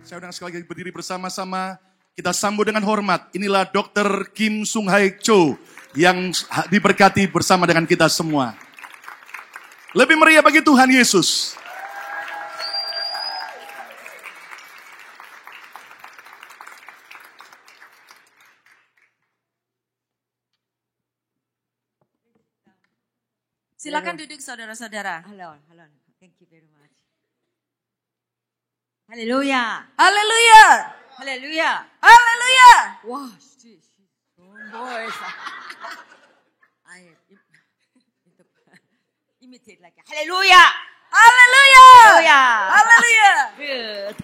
Saya undang sekali lagi berdiri bersama-sama. Kita sambut dengan hormat. Inilah Dr. Kim Sung Hae Cho yang diberkati bersama dengan kita semua. Lebih meriah bagi Tuhan Yesus. Silakan duduk saudara-saudara. Halo. Thank you very much. Haleluya. Haleluya. Haleluya. Haleluya. Wow, she's strong voice. I imitate like Haleluya. Haleluya. Haleluya. Haleluya. Good.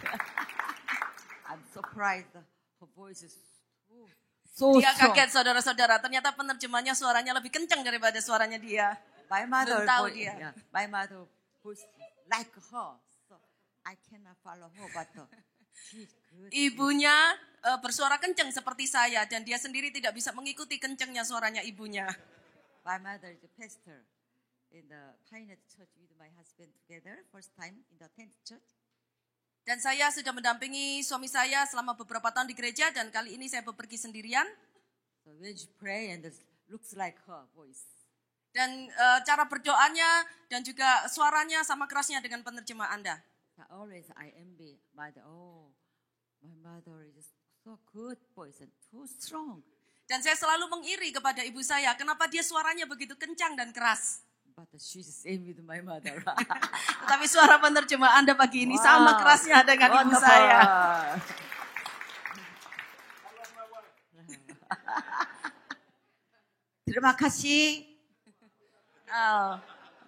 I'm surprised. Her voice is so Dia strong. kaget saudara-saudara, ternyata penerjemahnya suaranya lebih kencang daripada suaranya dia. My mother Belum tahu voice, dia. yeah, my mother voice like her, so I cannot follow her, but she's good. Ibunya bersuara kencang seperti saya dan dia sendiri tidak bisa mengikuti kencangnya suaranya ibunya. My mother is a pastor in the Pioneer Church with my husband together, first time in the tent church. Dan saya sudah mendampingi suami saya selama beberapa tahun di gereja dan kali ini saya bepergi sendirian. So when she pray and it looks like her voice. Dan cara berdoanya dan juga suaranya sama kerasnya dengan penerjemah Anda. So always I envy mother. Oh, my mother is so good voice and too strong. Dan saya selalu mengiri kepada ibu saya, kenapa dia suaranya begitu kencang dan keras. But she's the same with my mother. Tetapi suara penerjemah Anda pagi ini sama kerasnya dengan ibu Wonderful. saya. Terima kasih. Oh,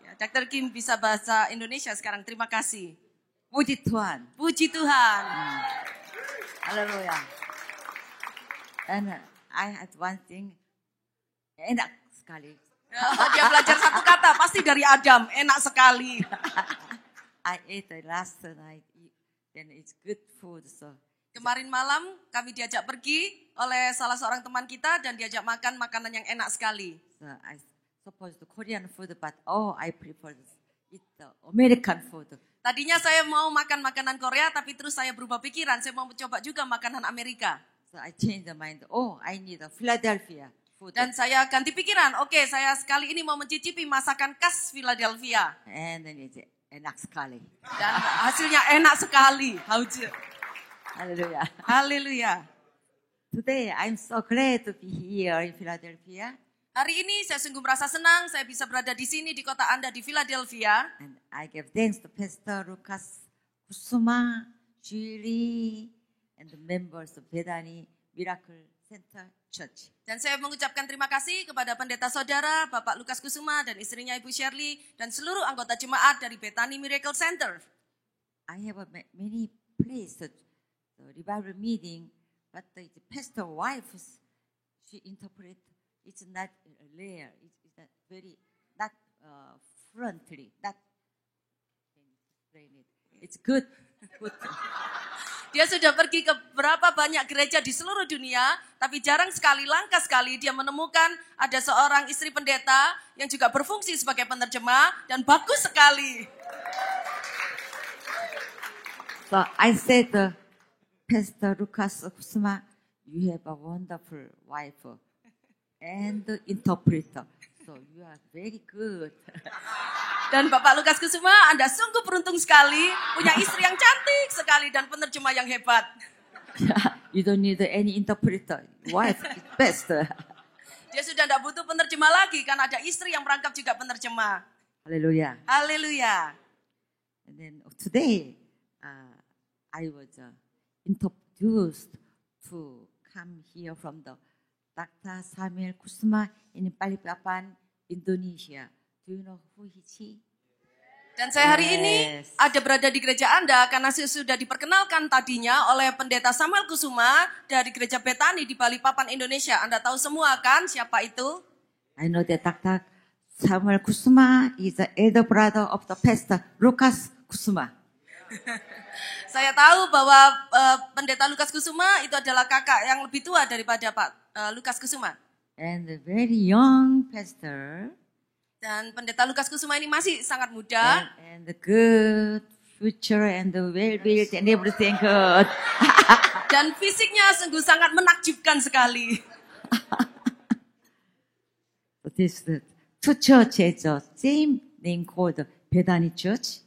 ya, Dr. Kim bisa bahasa Indonesia sekarang, terima kasih. Puji Tuhan. Puji Tuhan. Haleluya. And I had one thing. Enak sekali. Dia belajar satu kata, pasti dari Adam, enak sekali. I ate last night. Then it's good food. So Kemarin malam kami diajak pergi oleh salah seorang teman kita dan diajak makan makanan yang enak sekali. I supposed Korean food, but I prefer eat the American food. Tadinya saya mau makan makanan Korea, tapi terus saya berubah pikiran, saya mau mencoba juga makanan Amerika. So I changed the mind. I need a Philadelphia food. Dan saya ganti pikiran, oke, saya sekali ini mau mencicipi masakan khas Philadelphia. And then it's enak sekali. Dan hasilnya enak sekali. Hauju. Hallelujah. Haleluya. Today I'm so glad to be here in Philadelphia. Hari ini saya sungguh merasa senang saya bisa berada di sini di kota Anda di Philadelphia. And I give thanks to Pastor Lucas Kusuma, Julie, and the members of Bethany Miracle Center Church. Dan saya mengucapkan terima kasih kepada pendeta saudara Bapak Lukas Kusuma dan istrinya Ibu Shirley dan seluruh anggota jemaat dari Bethany Miracle Center. I have many places the revival meeting, but the pastor wife she interpret it's not rare. It's not very not friendly. Not explain it. It's good. Good. Dia sudah pergi ke berapa banyak gereja di seluruh dunia, tapi jarang sekali, langka sekali dia menemukan ada seorang istri pendeta yang juga berfungsi sebagai penerjemah dan bagus sekali. So I said, Pastor Lucas Kusuma, you have a wonderful wife and interpreter. So you are very good. Dan Bapak Lukas Kusuma, Anda sungguh beruntung sekali, punya istri yang cantik sekali dan penerjemah yang hebat. You don't need any interpreter. Wife is best. Dia sudah tidak butuh penerjemah lagi karena ada istri yang merangkap juga penerjemah. Hallelujah. Haleluya. And then today, I was introduced to come here from the Dr. Samuel Kusuma in Balikpapan, Indonesia. Do you know who is he? Dan saya hari ini Yes. ada berada di gereja Anda karena saya sudah diperkenalkan tadinya oleh pendeta Samuel Kusuma dari gereja Bethany di Balikpapan, Indonesia. Anda tahu semua kan siapa itu? I know that Dr. Samuel Kusuma is the elder brother of the pastor Lucas Kusuma. Saya tahu bahwa pendeta Lukas Kusuma itu adalah kakak yang lebih tua daripada Pak Lukas Kusuma. And a very young pastor Dan pendeta Lukas Kusuma ini masih sangat muda and a good future and well built and everything good. Dan fisiknya sungguh sangat menakjubkan sekali. This two churches, same name called Bethany Church.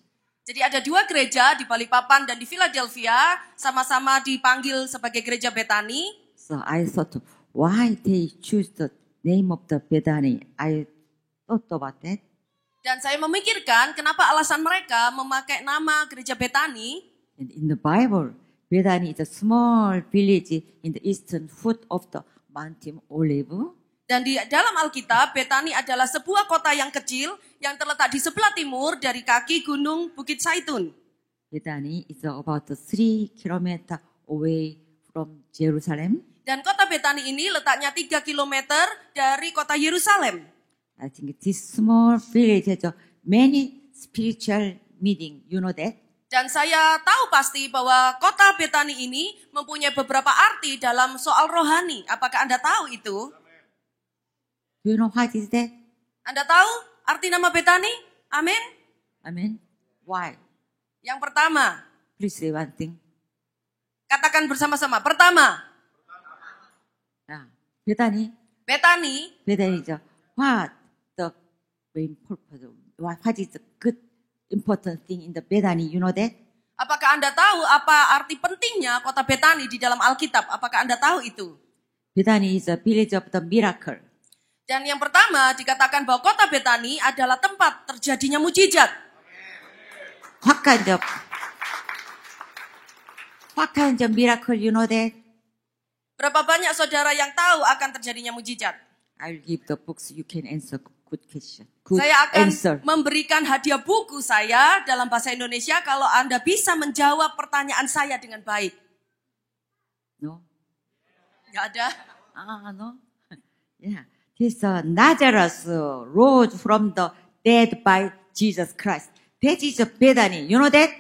Jadi ada dua gereja di Balikpapan dan di Philadelphia, sama-sama dipanggil sebagai gereja Betani. So I thought, why they choose the name of the Bethany? I thought about that. Dan saya memikirkan kenapa alasan mereka memakai nama gereja Betani. And in the Bible, Bethany is a small village in the eastern foot of the Mountain Olive. Dan di dalam Alkitab, Betani adalah sebuah kota yang kecil yang terletak di sebelah timur dari kaki gunung Bukit Zaitun. Bethany is about 3 kilometers away from Jerusalem. Dan kota Betani ini letaknya 3 kilometer dari kota Yerusalem. I think this small village has many spiritual meaning. You know that? Dan saya tahu pasti bahwa kota Betani ini mempunyai beberapa arti dalam soal rohani. Apakah Anda tahu itu? Do you know what is that? Anda tahu arti nama Betani? Amin. Amen. Why? Yang pertama, Please say one thing. katakan bersama-sama. Pertama, Bethany. Betani Bethany is what the main purpose? What is the good important thing in the Bethany? You know that? Apakah Anda tahu apa arti pentingnya kota Betani di dalam Alkitab? Apakah Anda tahu itu? Bethany is a village of the miracle. Dan yang pertama dikatakan bahwa kota Betani adalah tempat terjadinya mujizat. What kind of miracle? You know that? Berapa banyak saudara yang tahu akan terjadinya mujizat? I'll give the books. You can answer good question. Good Saya akan answer. memberikan hadiah buku saya dalam bahasa Indonesia kalau Anda bisa menjawab pertanyaan saya dengan baik. No? Nggak ada? No? Yeah. This Lazarus rose from the dead by Jesus Christ. That is Bethany. You know that?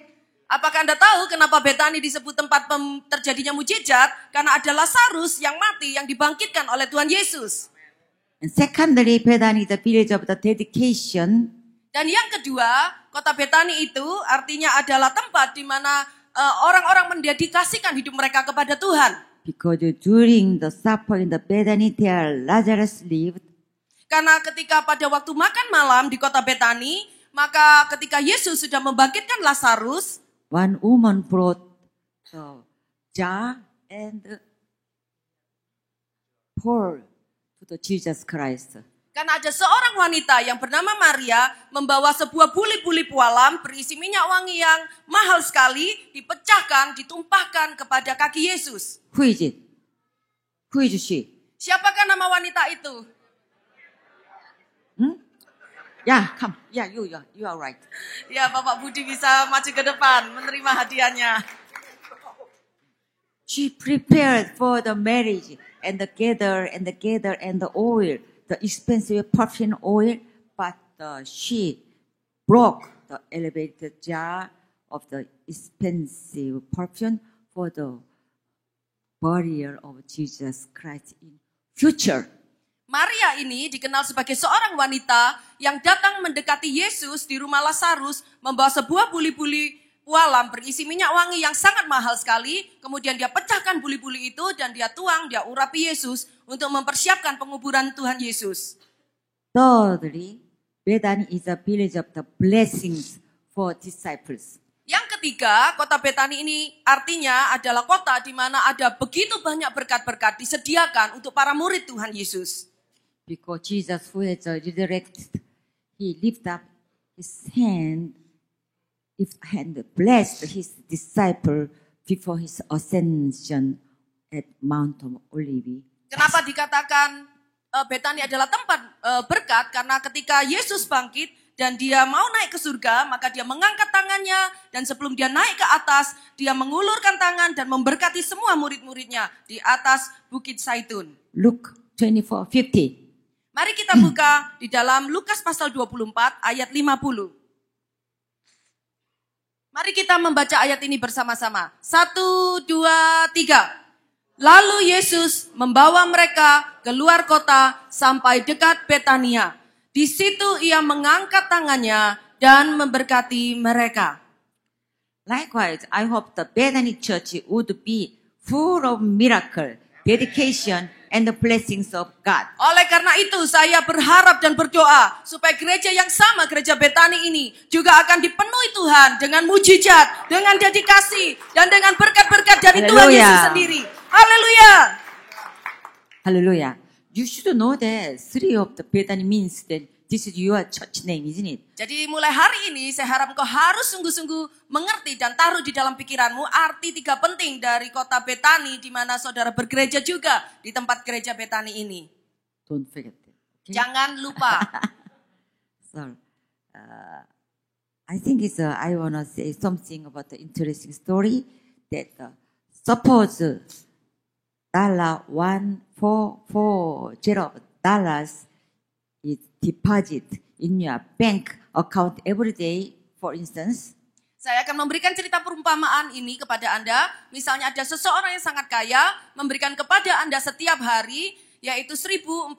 Apakah Anda tahu kenapa Betani disebut tempat terjadinya mujizat? Karena ada Lazarus yang mati yang dibangkitkan oleh Tuhan Yesus. And secondly, Bethany is the village of the dedication. Dan yang kedua, kota Betani itu artinya adalah tempat di mana orang-orang mendedikasikan hidup mereka kepada Tuhan. Because during the supper in the Bethany, there Lazarus lived. Karena ketika pada waktu makan malam di kota Betani, maka ketika Yesus sudah membangkitkan Lazarus, one woman brought the jar and poured to the Jesus Christ. karena ada seorang wanita yang bernama Maria membawa sebuah buli-buli pualam berisi minyak wangi yang mahal sekali, dipecahkan, ditumpahkan kepada kaki Yesus. Who is it? Who is she? Siapakah nama wanita itu? Yeah, come. Yeah, you are right. Ya, Bapak Budi bisa maju ke depan menerima hadiahnya. She prepared for the marriage and the gather and the oil, the expensive perfume oil, but she broke the elevated jar of the expensive perfume for the burial of Jesus Christ in future. Maria ini dikenal sebagai seorang wanita yang datang mendekati Yesus di rumah Lazarus membawa sebuah buli-buli pualam berisi minyak wangi yang sangat mahal sekali. Kemudian dia pecahkan buli-buli itu dan dia tuang, dia urapi Yesus untuk mempersiapkan penguburan Tuhan Yesus. Thirdly, Bethany is a village of the blessings for disciples. Yang ketiga, kota Betani ini artinya adalah kota di mana ada begitu banyak berkat-berkat disediakan untuk para murid Tuhan Yesus. Because Jesus who has resurrected, he lifted up his hand blessed his disciple before his ascension at Mount of Olives. Kenapa dikatakan Betani adalah tempat berkat? Karena ketika Yesus bangkit dan dia mau naik ke surga, maka dia mengangkat tangannya dan sebelum dia naik ke atas, dia mengulurkan tangan dan memberkati semua murid-muridnya di atas Bukit Zaitun. Luke 24:50. Mari kita buka di dalam Lukas pasal 24 ayat 50. Mari kita membaca ayat ini bersama-sama. 1, 2, 3. Lalu Yesus membawa mereka keluar kota sampai dekat Betania. Di situ ia mengangkat tangannya dan memberkati mereka. Likewise, I hope the Bethany Church would be full of miracle, dedication, and the blessings of God. Oleh karena itu saya berharap dan berdoa supaya gereja yang sama, gereja Betani ini juga akan dipenuhi Tuhan dengan mujizat, dengan dedikasi, dan dengan berkat-berkat dari Tuhan Haleluya. Yesus sendiri. Haleluya. Hallelujah. You should know that three of the Bethany means that this is your church name, isn't it? Jadi mulai hari ini saya harap engkau harus sungguh-sungguh mengerti dan taruh di dalam pikiranmu arti tiga penting dari kota Betani di mana saudara bergereja juga di tempat gereja Betani ini. Don't forget that. Okay? Jangan lupa. So, I think I want to say something about the interesting story that suppose $1,440 is deposit in your bank account every day, for instance. Saya akan memberikan cerita perumpamaan ini kepada Anda. Misalnya ada seseorang yang sangat kaya memberikan kepada Anda setiap hari yaitu $1,440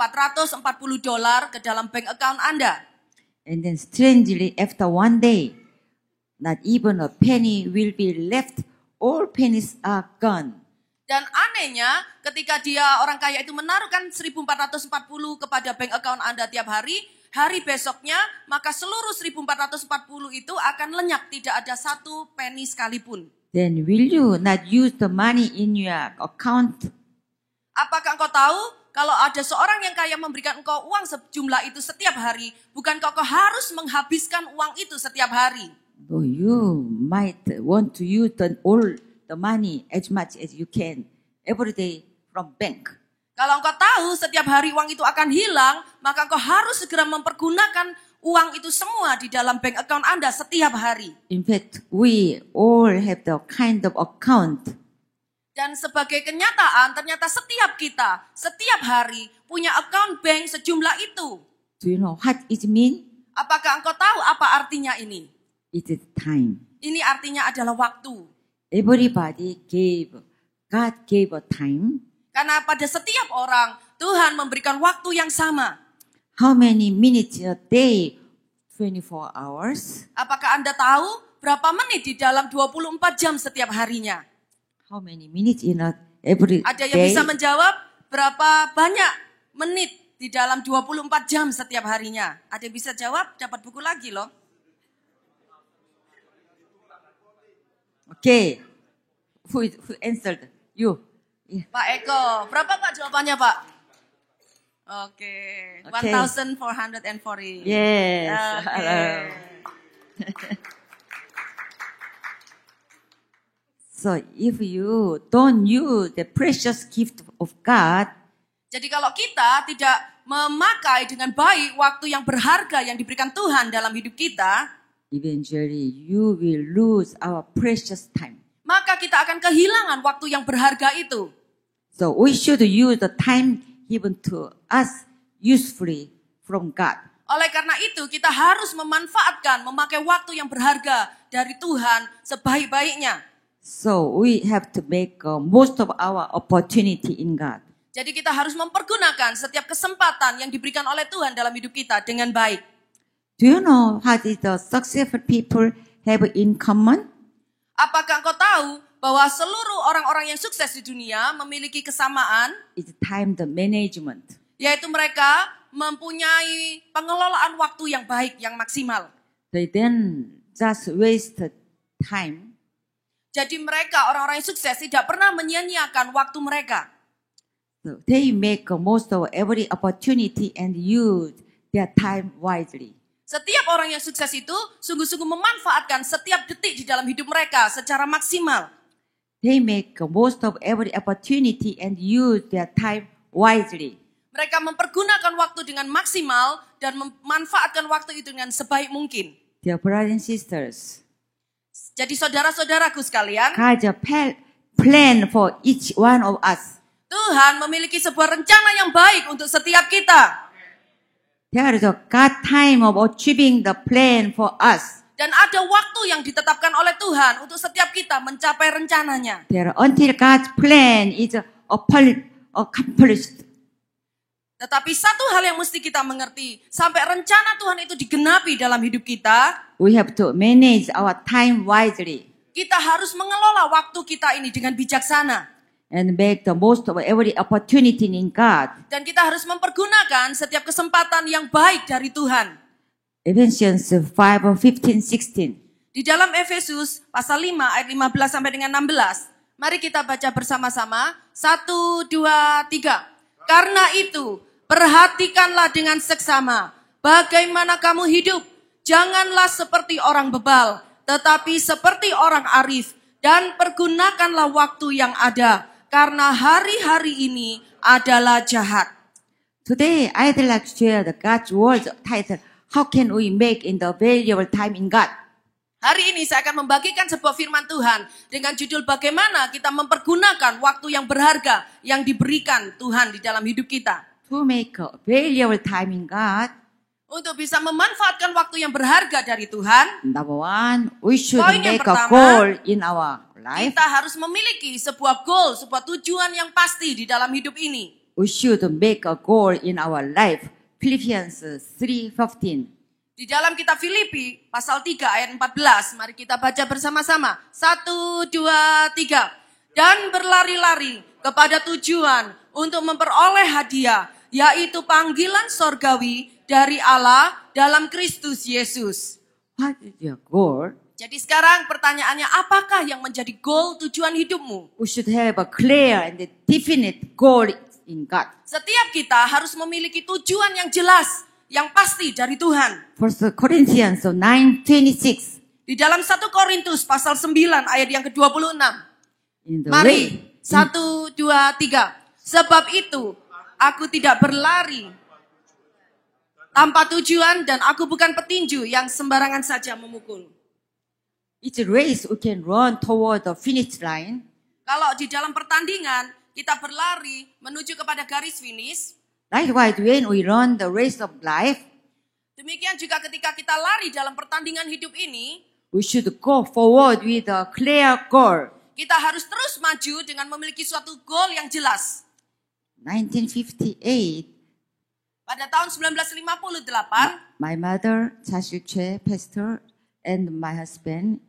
ke dalam bank account Anda. And then strangely, after one day, not even a penny will be left. All pennies are gone. Dan anehnya ketika dia orang kaya itu menaruhkan 1.440 kepada bank account Anda tiap hari, hari besoknya maka seluruh 1.440 itu akan lenyap, tidak ada satu penny sekalipun. Then will you not use the money in your account? Apakah engkau tahu kalau ada seorang yang kaya memberikan engkau uang sejumlah itu setiap hari, bukankah engkau harus menghabiskan uang itu setiap hari? No, you might want to use all the money as much as you can every day from bank. Kalau engkau tahu setiap hari uang itu akan hilang, maka engkau harus segera mempergunakan uang itu semua di dalam bank account Anda setiap hari. In fact, we all have the kind of account. Dan sebagai kenyataan, ternyata setiap kita, setiap hari punya account bank sejumlah itu. Do you know what it mean? Apakah engkau tahu apa artinya ini? It is time. Ini artinya adalah waktu. Everybody God gave a time. Karena pada setiap orang, Tuhan memberikan waktu yang sama. How many minutes a day? 24 hours. Apakah Anda tahu berapa menit di dalam 24 jam setiap harinya? How many minutes in every Ada yang day? bisa menjawab berapa banyak menit di dalam 24 jam setiap harinya? Ada yang bisa jawab? Dapat buku lagi loh. Okay. Who answered? You. Yeah. Pak Eko, berapa Pak jawabannya Pak? Oke, Oke. 1,440. Yes. Oke. Hello. So if you don't use the precious gift of God, Jadi kalau kita tidak memakai dengan baik waktu yang berharga yang diberikan Tuhan dalam hidup kita, eventually you will lose our precious time. maka kita akan kehilangan waktu yang berharga itu. So we should use the time given to us usefully from God. Oleh karena itu kita harus memanfaatkan, memakai waktu yang berharga dari Tuhan sebaik-baiknya. So we have to make most of our opportunity in God. Jadi kita harus mempergunakan setiap kesempatan yang diberikan oleh Tuhan dalam hidup kita dengan baik. Do you know what is the successful people have in common? Apakah engkau tahu bahwa seluruh orang-orang yang sukses di dunia memiliki kesamaan, It's time the management. yaitu mereka mempunyai pengelolaan waktu yang baik, yang maksimal. They then just waste time. Jadi mereka, orang-orang yang sukses, tidak pernah menyia-nyiakan waktu mereka. So they make most of every opportunity and use their time wisely. Setiap orang yang sukses itu sungguh-sungguh memanfaatkan setiap detik di dalam hidup mereka secara maksimal. They make most of every opportunity and use their time wisely. Mereka mempergunakan waktu dengan maksimal dan memanfaatkan waktu itu dengan sebaik mungkin. Dear brothers and sisters, Jadi saudara-saudaraku sekalian, God's plan for each one of us. Tuhan memiliki sebuah rencana yang baik untuk setiap kita. There is a God time of achieving the plan for us. Dan ada waktu yang ditetapkan oleh Tuhan untuk setiap kita mencapai rencananya. There until God's plan is accomplished. Tetapi satu hal yang mesti kita mengerti, sampai rencana Tuhan itu digenapi dalam hidup kita, We have to manage our time wisely. kita harus mengelola waktu kita ini dengan bijaksana. and make the most of every opportunity in God. Dan kita harus mempergunakan setiap kesempatan yang baik dari Tuhan. Ephesians 5:15-16. Di dalam Efesus pasal 5 ayat 15 sampai dengan 16. Mari kita baca bersama-sama. 1, 2, 3. Karena itu, perhatikanlah dengan seksama bagaimana kamu hidup. Janganlah seperti orang bebal, tetapi seperti orang arif. Dan pergunakanlah waktu yang ada, karena hari-hari ini adalah jahat. Today, I'd like to share the God's word titled, How Can We Make in the Valuable Time in God? Hari ini saya akan membagikan sebuah firman Tuhan dengan judul bagaimana kita mempergunakan waktu yang berharga yang diberikan Tuhan di dalam hidup kita. To make a valuable time in God, Untuk bisa memanfaatkan waktu yang berharga dari Tuhan, number one, we should Poin yang make a pertama, goal in our life. kita harus memiliki sebuah goal, sebuah tujuan yang pasti di dalam hidup ini. We should make a goal in our life. Philippians 3:15. Di dalam kitab Filipi pasal 3 ayat 14, mari kita baca bersama-sama. 1, 2, 3. Dan berlari-lari kepada tujuan untuk memperoleh hadiah, yaitu panggilan sorgawi dari Allah dalam Kristus Yesus. What is your goal? Jadi sekarang pertanyaannya, apakah yang menjadi goal tujuan hidupmu? We should have a clear and definite goal in God. Setiap kita harus memiliki tujuan yang jelas, yang pasti dari Tuhan. 1 Corinthians 9:26. Di dalam 1 Korintus pasal 9 ayat yang ke-26. In the Mari, way, 1, 2, 3. Sebab itu, aku tidak berlari tanpa tujuan dan aku bukan petinju yang sembarangan saja memukul. it's a race we can run toward the finish line. Kalau di dalam pertandingan, kita berlari menuju kepada garis finish. Likewise, when we run the race of life, Demikian juga ketika kita lari dalam pertandingan hidup ini, we should go forward with a clear goal. kita harus terus maju dengan memiliki suatu goal yang jelas. 1958, Pada tahun 1958, my mother, Chashil Choi, pastor, and my husband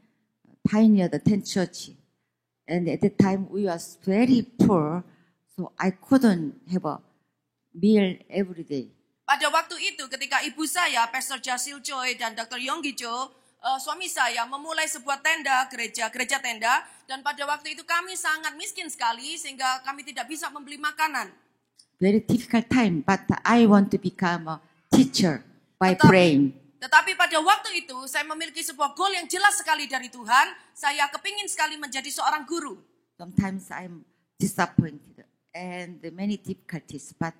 pioneered the tent church. And at that time, we were very poor, so I couldn't have a meal every day. pada waktu itu ketika ibu saya, Pastor Jasil Choi dan Dr. Yonggi Cho, suami saya memulai sebuah tenda, gereja tenda. Dan pada waktu itu kami sangat miskin sekali sehingga kami tidak bisa membeli makanan. Very difficult time, but I want to become a teacher by praying. Tetapi pada waktu itu saya memiliki sebuah goal yang jelas sekali dari Tuhan. Saya kepingin sekali menjadi seorang guru. Sometimes I'm disappointed and many difficulties, but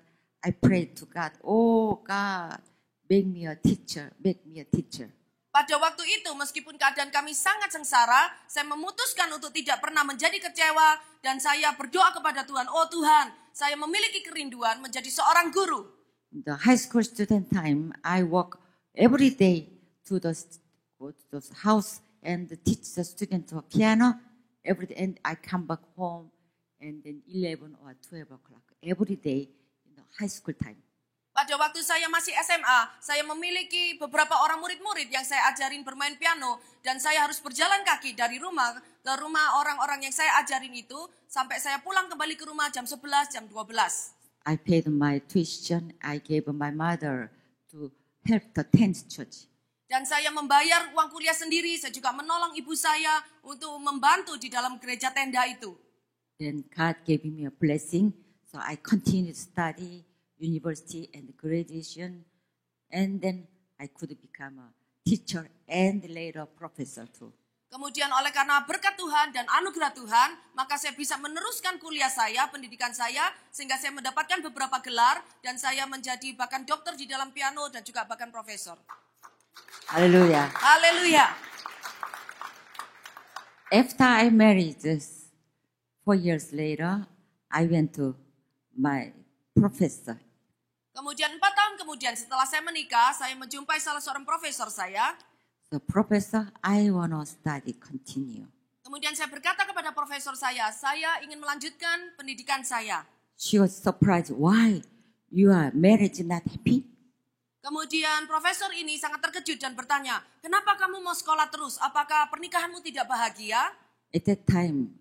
I pray to God, oh God, make me a teacher, make me a teacher. Pada waktu itu meskipun keadaan kami sangat sengsara, saya memutuskan untuk tidak pernah menjadi kecewa. Dan saya berdoa kepada Tuhan, oh Tuhan, saya memiliki kerinduan menjadi seorang guru. In the high school student time, I walk every day to the house and teach the students piano. Every day, and I come back home, and then 11 or 12 o'clock every day in the high school time. Pada waktu saya masih SMA, saya memiliki beberapa orang murid-murid yang saya ajarin bermain piano. Dan saya harus berjalan kaki dari rumah ke rumah orang-orang yang saya ajarin itu. Sampai saya pulang kembali ke rumah jam 11, jam 12. I paid my tuition. I gave my mother to help the tent church. Dan saya membayar uang kuliah sendiri. Saya juga menolong ibu saya untuk membantu di dalam gereja tenda itu. Then God gave me a blessing. So I continued to study university and graduation. And then I could become a teacher and later professor too. Kemudian oleh karena berkat Tuhan dan anugerah Tuhan, maka saya bisa meneruskan kuliah saya, pendidikan saya, sehingga saya mendapatkan beberapa gelar, dan saya menjadi bahkan dokter di dalam piano dan juga bahkan profesor. Hallelujah. Haleluya. After I married, 4 years later, I went to my professor. Kemudian 4 tahun kemudian setelah saya menikah, saya menjumpai salah seorang profesor saya. The professor, I want to study, continue. Kemudian saya berkata kepada profesor saya ingin melanjutkan pendidikan saya. She was surprised. Why? Your marriage not happy? Kemudian profesor ini sangat terkejut dan bertanya, kenapa kamu mau sekolah terus? Apakah pernikahanmu tidak bahagia? At that time,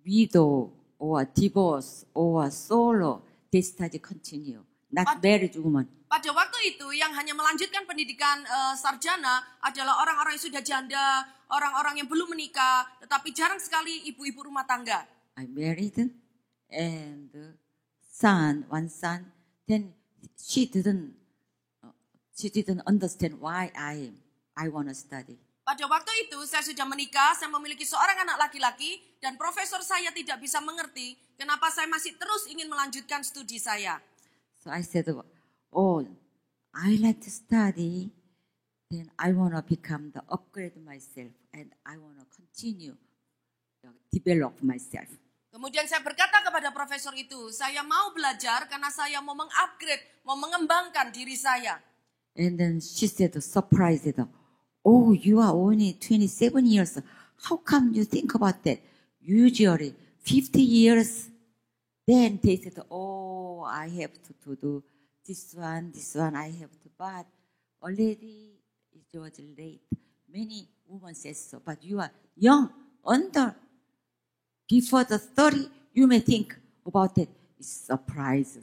widow or divorce or solo, they study continue. Not married woman. Pada waktu itu yang hanya melanjutkan pendidikan sarjana adalah orang-orang yang sudah janda, orang-orang yang belum menikah, tetapi jarang sekali ibu-ibu rumah tangga. I married and one son. Then she didn't understand why I want to study. Pada waktu itu saya sudah menikah, saya memiliki seorang anak laki-laki dan profesor saya tidak bisa mengerti kenapa saya masih terus ingin melanjutkan studi saya. So I said, oh, I like to study. Then I want to become the upgrade myself and I want to continue to develop myself. Kemudian saya berkata kepada profesor itu, saya mau belajar karena saya mau mengupgrade, mau mengembangkan diri saya. And then she said, surprised, oh, you are only 27 years. How come you think about that? Usually 50 years. Then they said, oh, I have to do this one, I have to. But already it was late. Many women say so. But you are young, before the 30, you may think about it. It's surprise.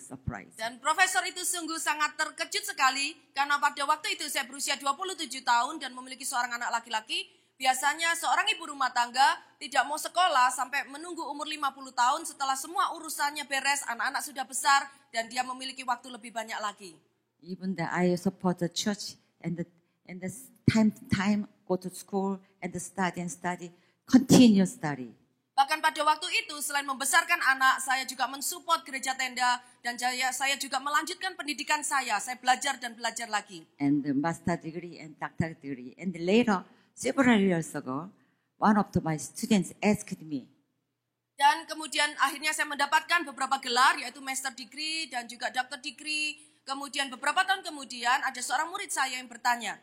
Dan profesor itu sungguh sangat terkejut sekali karena pada waktu itu saya berusia 27 tahun dan memiliki seorang anak laki-laki. Biasanya seorang ibu rumah tangga tidak mau sekolah sampai menunggu umur 50 tahun setelah semua urusannya beres, anak-anak sudah besar dan dia memiliki waktu lebih banyak lagi. Even that I support the church and the time to time go to school and study, continue study. Bahkan pada waktu itu selain membesarkan anak, saya juga mensupport gereja tenda dan saya juga melanjutkan pendidikan saya. Saya belajar dan belajar lagi. And the master degree and doctor degree. And later, several years ago, one of my students asked me, dan kemudian akhirnya saya mendapatkan beberapa gelar, yaitu master degree dan juga doctor degree. Kemudian beberapa tahun kemudian ada seorang murid saya yang bertanya.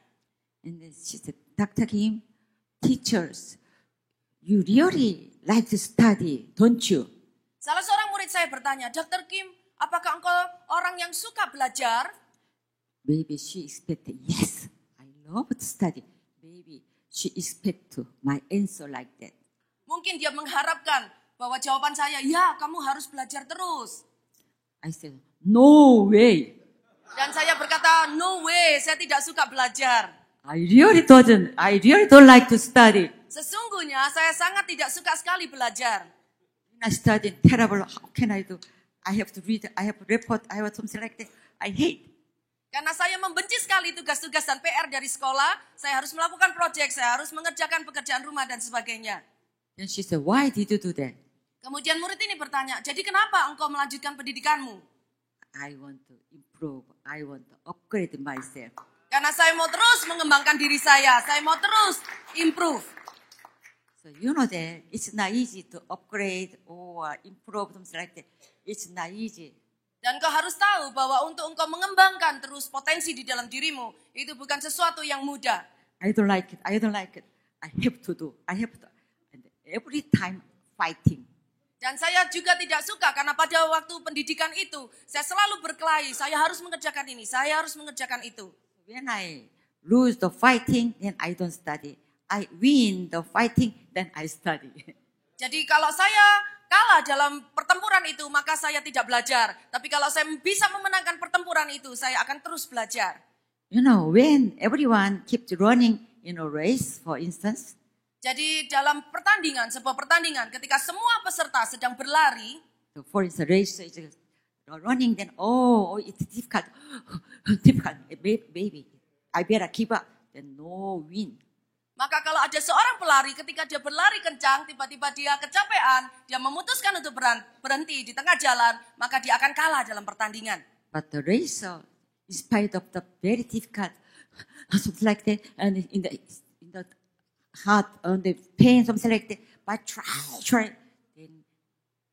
And then she said, Dr. Kim, teachers, you really like to study, don't you? Salah seorang murid saya bertanya, Dr. Kim, apakah engkau orang yang suka belajar? Maybe she expected, yes, I love to study. Maybe she expected my answer like that. Mungkin dia mengharapkan bahwa jawaban saya, ya kamu harus belajar terus. I said, no way. Dan saya berkata, no way, saya tidak suka belajar. I really don't like to study. Sesungguhnya saya sangat tidak suka sekali belajar. When I study terrible, how can I do? I have to read, I have to report, I have something like that. I hate. Karena saya membenci sekali tugas-tugas dan PR dari sekolah, saya harus melakukan proyek, saya harus mengerjakan pekerjaan rumah dan sebagainya. Then she said, why did you do that? Kemudian murid ini bertanya, jadi kenapa engkau melanjutkan pendidikanmu? I want to improve, I want to upgrade myself. Karena saya mau terus mengembangkan diri saya mau terus improve. So you know that it's not easy to upgrade or improve something like that. It's not easy. Dan kau harus tahu bahwa untuk engkau mengembangkan terus potensi di dalam dirimu, itu bukan sesuatu yang mudah. I don't like it. I have to do. And every time fighting. Dan saya juga tidak suka karena pada waktu pendidikan itu, saya selalu berkelahi, saya harus mengerjakan ini, saya harus mengerjakan itu. When I lose the fighting, then I don't study. I win the fighting, then I study. Jadi kalau saya kalah dalam pertempuran itu, maka saya tidak belajar. Tapi kalau saya bisa memenangkan pertempuran itu, saya akan terus belajar. You know, when everyone keeps running in a race, for instance. Jadi dalam sebuah pertandingan, ketika semua peserta sedang berlari. For instance, race is running, then it's difficult. Baby, I better keep up. Then no win. Maka kalau ada seorang pelari, ketika dia berlari kencang, tiba-tiba dia kecapean, dia memutuskan untuk berhenti di tengah jalan, maka dia akan kalah dalam pertandingan. But the racer, in spite of the very difficult, something like that, and in the heart, on the pain, something like that, but try, then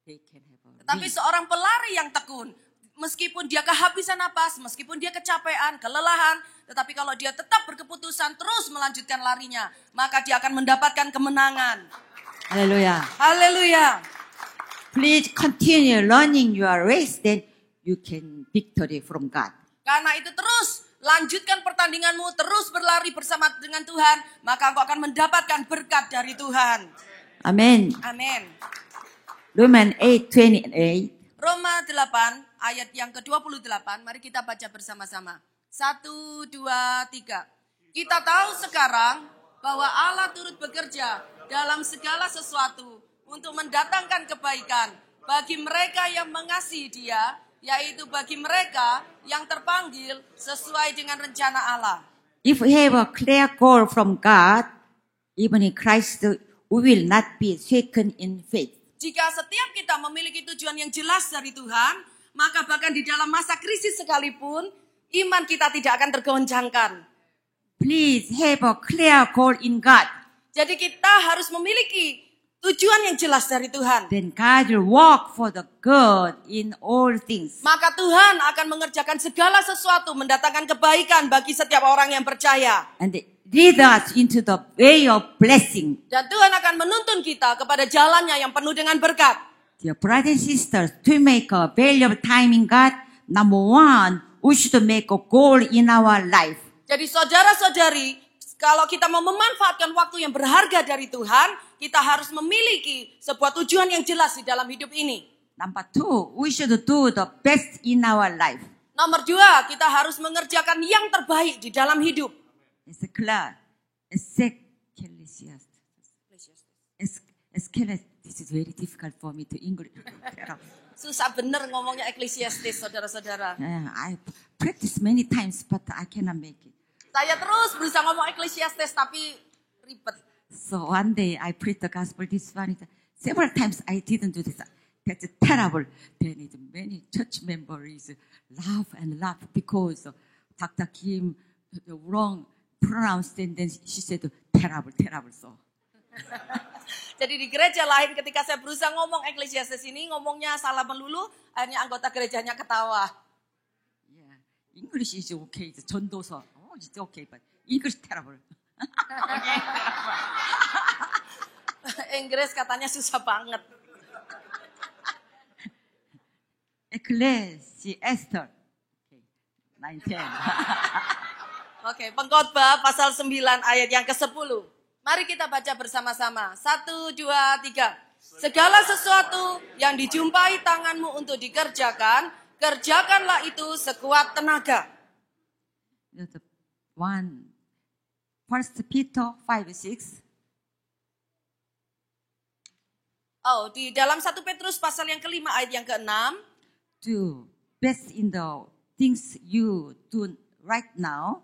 they can have a win. Tetapi seorang pelari yang tekun, meskipun dia kehabisan napas, meskipun dia kecapean, kelelahan, tetapi kalau dia tetap berkeputusan terus melanjutkan larinya, maka dia akan mendapatkan kemenangan. Hallelujah. Haleluya. Please continue running your race, then you can victory from God. Karena itu terus lanjutkan pertandinganmu, terus berlari bersama dengan Tuhan, maka engkau akan mendapatkan berkat dari Tuhan. Amen. Amin. Romans 8:28. Roma 8 ayat yang ke-28, mari kita baca bersama-sama. 1, 2, 3. Kita tahu sekarang bahwa Allah turut bekerja dalam segala sesuatu untuk mendatangkan kebaikan bagi mereka yang mengasihi Dia, yaitu bagi mereka yang terpanggil sesuai dengan rencana Allah. If we have a clear goal from God, even in Christ, we will not be shaken in faith. Jika setiap kita memiliki tujuan yang jelas dari Tuhan, maka bahkan di dalam masa krisis sekalipun, iman kita tidak akan tergoncangkan. Please have a clear goal in God. Jadi kita harus memiliki tujuan yang jelas dari Tuhan. Then God will work for the good in all things. Maka Tuhan akan mengerjakan segala sesuatu, mendatangkan kebaikan bagi setiap orang yang percaya. And lead us into the way of blessing. Dan Tuhan akan menuntun kita kepada jalannya yang penuh dengan berkat. Dear brothers and sisters, to make a value of time in God, number one, we should make a goal in our life. Jadi saudara-saudari, kalau kita mau memanfaatkan waktu yang berharga dari Tuhan, kita harus memiliki sebuah tujuan yang jelas di dalam hidup ini. Number two, we should do the best in our life. Nomor 2, kita harus mengerjakan yang terbaik di dalam hidup. This is very difficult for me to English. Susah bener ngomongnya Ecclesiastes, saudara-saudara. I practice many times, but I cannot make it. Saya terus berusaha ngomong Ecclesiastes, tapi ribet. So one day I preached the gospel this one. Several times I didn't do this. That's terrible. Then many church members laugh and laugh because Dr. Kim the wrong pronounced, and then she said terrible. So. Jadi di gereja lain ketika saya berusaha ngomong Ecclesiastes ini, ngomongnya salah melulu, akhirnya anggota gerejanya ketawa. Yeah, English is okay. It's 전도서. Oh, it's okay, but English terrible. Inggris katanya susah banget. Ecclesiastes. Okay. 9:10. Oke, Pengkhotbah pasal 9 ayat yang ke-10. Mari kita baca bersama-sama. 1, 2, 3. Segala sesuatu yang dijumpai tanganmu untuk dikerjakan, kerjakanlah itu sekuat tenaga. First Peter 5:6. Oh, di dalam 1 Petrus pasal yang ke-5 ayat yang ke-6. Do best in the things you do right now.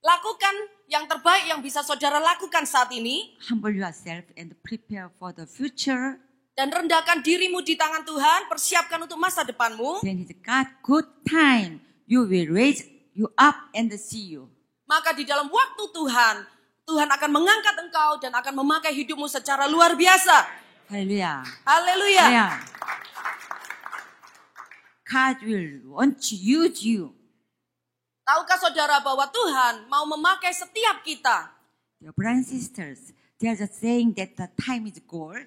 Lakukan yang terbaik yang bisa saudara lakukan saat ini. Humble yourself and prepare for the future. Dan rendahkan dirimu di tangan Tuhan, persiapkan untuk masa depanmu. Then it's God good time. You will raise you up and see you. Maka di dalam waktu Tuhan, Tuhan akan mengangkat engkau dan akan memakai hidupmu secara luar biasa. Haleluya. Haleluya. God will want to use you. Tahukah saudara bahwa Tuhan mau memakai setiap kita? Dear brothers and sisters, there's a saying that the time is gold.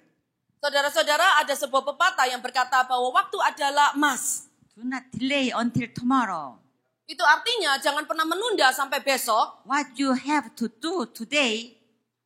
Saudara-saudara, ada sebuah pepatah yang berkata bahwa waktu adalah emas. Do not delay until tomorrow. Itu artinya jangan pernah menunda sampai besok. What you have to do today,